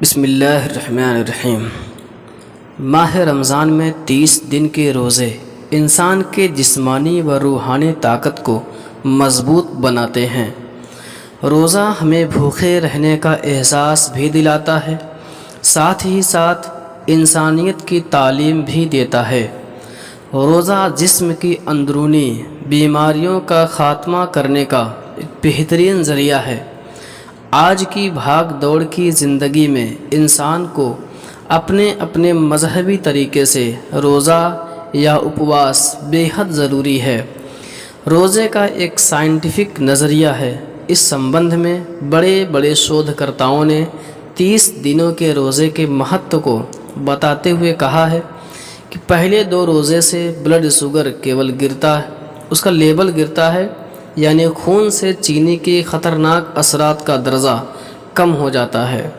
بسم اللہ الرحمن الرحیم۔ ماہ رمضان میں 30 دن کے روزے انسان کے جسمانی و روحانی طاقت کو مضبوط بناتے ہیں۔ روزہ ہمیں بھوکے رہنے کا احساس بھی دلاتا ہے، ساتھ ہی ساتھ انسانیت کی تعلیم بھی دیتا ہے۔ روزہ جسم کی اندرونی بیماریوں کا خاتمہ کرنے کا ایک بہترین ذریعہ ہے۔ آج کی بھاگ دوڑ کی زندگی میں انسان کو اپنے اپنے مذہبی طریقے سے روزہ یا اپواس بے حد ضروری ہے۔ روزے کا ایک سائنٹیفک نظریہ ہے۔ اس سمبندھ میں بڑے بڑے شودھ کرتاؤں نے 30 دنوں کے روزے کے مہتو کو بتاتے ہوئے کہا ہے کہ پہلے 2 روزے سے بلڈ شوگر کیول گرتا ہے، اس کا لیول گرتا ہے، یعنی خون سے چینی کے خطرناک اثرات کا درجہ کم ہو جاتا ہے،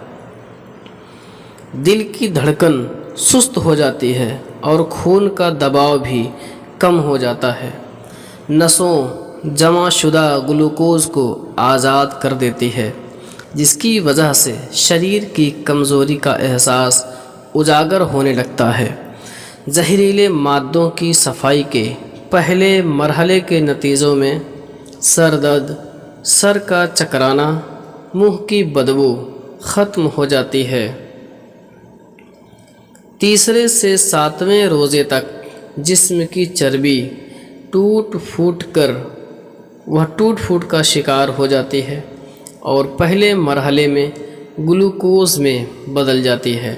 دل کی دھڑکن سست ہو جاتی ہے اور خون کا دباؤ بھی کم ہو جاتا ہے، نسوں جمع شدہ گلوکوز کو آزاد کر دیتی ہے، جس کی وجہ سے شریر کی کمزوری کا احساس اجاگر ہونے لگتا ہے۔ زہریلے مادوں کی صفائی کے پہلے مرحلے کے نتیجوں میں سر درد، سر کا چکرانا، منہ کی بدبو ختم ہو جاتی ہے۔ 3 سے 7ویں روزے تک جسم کی چربی ٹوٹ پھوٹ کا شکار ہو جاتی ہے اور پہلے مرحلے میں گلوکوز میں بدل جاتی ہے۔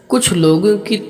کچھ لوگوں کی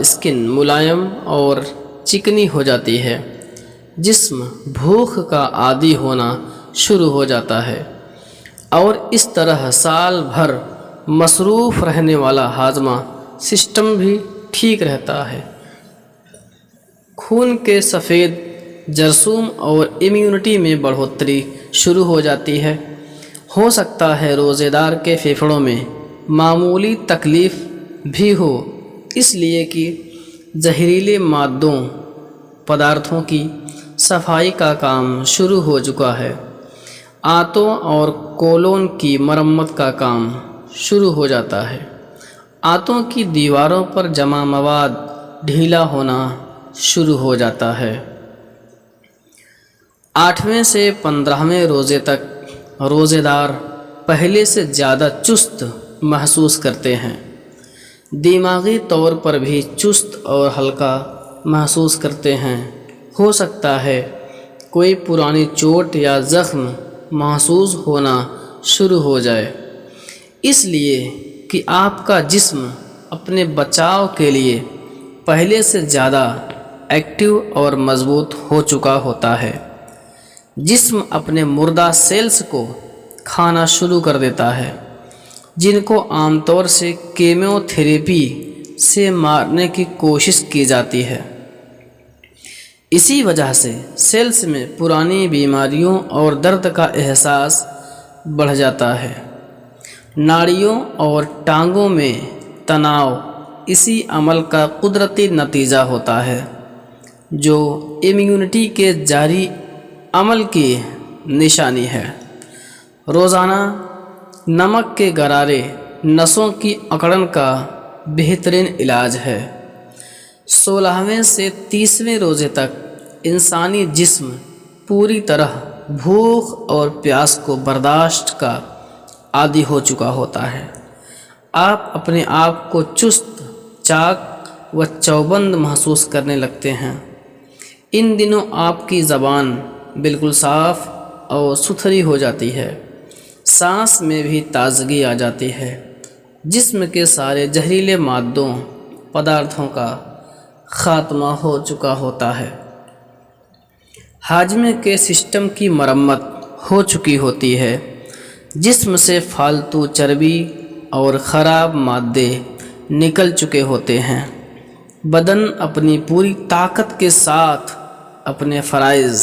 اسکن ملائم اور چکنی ہو جاتی ہے، جسم بھوک کا عادی ہونا شروع ہو جاتا ہے اور اس طرح سال بھر مصروف رہنے والا ہاضمہ سسٹم بھی ٹھیک رہتا ہے۔ خون کے سفید جرثوم اور امیونٹی میں بڑھوتری شروع ہو جاتی ہے۔ ہو سکتا ہے روزے دار کے پھیپھڑوں میں معمولی تکلیف بھی ہو، اس لیے کہ زہریلے پدارتھوں کی صفائی کا کام شروع ہو چکا ہے۔ آنتوں اور کولون کی مرمت کا کام شروع ہو جاتا ہے۔ آنتوں کی دیواروں پر جمع مواد ڈھیلا ہونا شروع ہو جاتا ہے۔ 8ویں سے 15ویں روزے تک روزے دار پہلے سے زیادہ چست محسوس کرتے ہیں، دماغی طور پر بھی چست اور ہلکا محسوس کرتے ہیں۔ ہو سکتا ہے کوئی پرانی چوٹ یا زخم محسوس ہونا شروع ہو جائے، اس لیے کہ آپ کا جسم اپنے بچاؤ کے لیے پہلے سے زیادہ ایکٹیو اور مضبوط ہو چکا ہوتا ہے۔ جسم اپنے مردہ سیلز کو کھانا شروع کر دیتا ہے، جن کو عام طور سے کیمیو تھراپی سے مارنے کی کوشش کی جاتی ہے۔ اسی وجہ سے سیلز میں پرانی بیماریوں اور درد کا احساس بڑھ جاتا ہے۔ ناڑیوں اور ٹانگوں میں تناؤ اسی عمل کا قدرتی نتیجہ ہوتا ہے، جو امیونٹی کے جاری عمل کی نشانی ہے۔ روزانہ نمک کے غرارے نسوں کی اکڑن کا بہترین علاج ہے۔ 16ویں سے 30ویں روزے تک انسانی جسم پوری طرح بھوک اور پیاس کو برداشت کا عادی ہو چکا ہوتا ہے۔ آپ اپنے آپ کو چست، چاق و چوبند محسوس کرنے لگتے ہیں۔ ان دنوں آپ کی زبان بالکل صاف اور ستھری ہو جاتی ہے، سانس میں بھی تازگی آ جاتی ہے، جسم کے سارے زہریلے پدارتھوں کا خاتمہ ہو چکا ہوتا ہے، ہاضمے کے سسٹم کی مرمت ہو چکی ہوتی ہے، جسم سے فالتو چربی اور خراب مادے نکل چکے ہوتے ہیں، بدن اپنی پوری طاقت کے ساتھ اپنے فرائض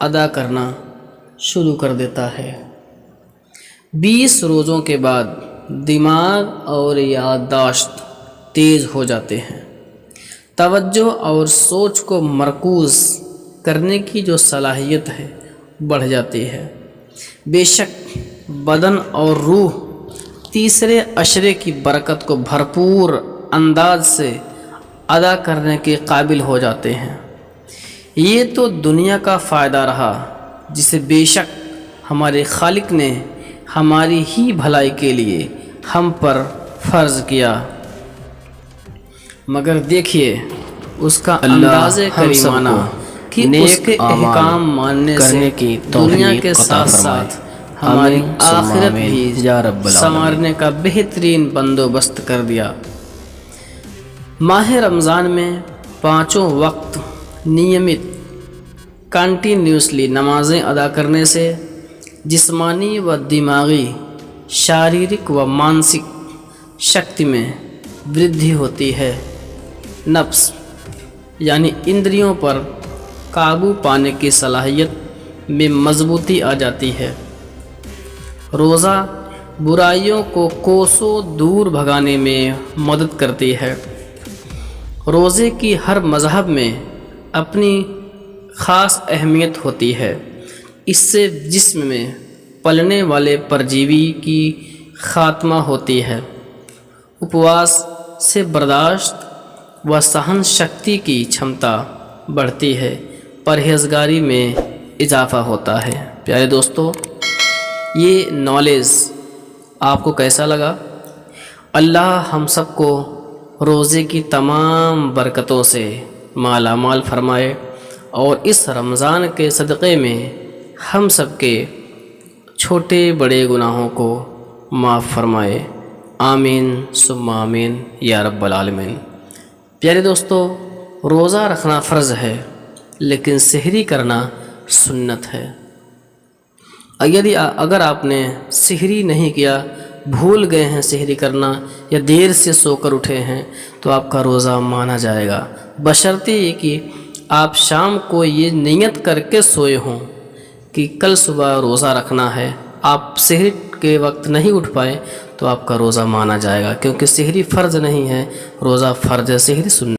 ادا کرنا شروع کر دیتا ہے۔ 20 روزوں کے بعد دماغ اور یادداشت تیز ہو جاتے ہیں، توجہ اور سوچ کو مرکوز کرنے کی جو صلاحیت ہے بڑھ جاتی ہے۔ بے شک بدن اور روح تیسرے عشرے کی برکت کو بھرپور انداز سے ادا کرنے کے قابل ہو جاتے ہیں۔ یہ تو دنیا کا فائدہ رہا جسے بے شک ہمارے خالق نے ہماری ہی بھلائی کے لیے ہم پر فرض کیا، مگر دیکھیے اس کا انداز کریمانہ کہ اس کے احکام ماننے سے دنیا کے ساتھ ساتھ ہماری آخرت بھی سنوارنے کا بہترین بندوبست کر دیا۔ ماہ رمضان میں 5 وقت نیمت کنٹینیوسلی نمازیں ادا کرنے سے جسمانی و دماغی، شاریرک و مانسک شکتی میں ودھی ہوتی ہے۔ نفس یعنی اندریوں پر قابو پانے کی صلاحیت میں مضبوطی آ جاتی ہے۔ روزہ برائیوں کو کوسوں دور بھگانے میں مدد کرتی ہے۔ روزے کی ہر مذہب میں اپنی خاص اہمیت ہوتی ہے۔ اس سے جسم میں پلنے والے پرجیوی کی خاتمہ ہوتی ہے، اپواس سے برداشت و سہن شکتی کی چھمتا بڑھتی ہے، پرہیزگاری میں اضافہ ہوتا ہے۔ پیارے دوستو، یہ نالج آپ کو کیسا لگا؟ اللہ ہم سب کو روزے کی تمام برکتوں سے مالا مال فرمائے اور اس رمضان کے صدقے میں ہم سب کے چھوٹے بڑے گناہوں کو معاف فرمائے۔ آمین ثم آمین یا رب العالمین۔ پیارے دوستو، روزہ رکھنا فرض ہے لیکن سحری کرنا سنت ہے۔ اگر آپ نے سحری نہیں کیا، بھول گئے ہیں سحری کرنا یا دیر سے سو کر اٹھے ہیں تو آپ کا روزہ مانا جائے گا، بشرطے یہ کہ آپ شام کو یہ نیت کر کے سوئے ہوں کہ کل صبح روزہ رکھنا ہے۔ آپ سحری کے وقت نہیں اٹھ پائے تو آپ کا روزہ مانا جائے گا، کیونکہ سحری فرض نہیں ہے، روزہ فرض ہے، سحری سنت۔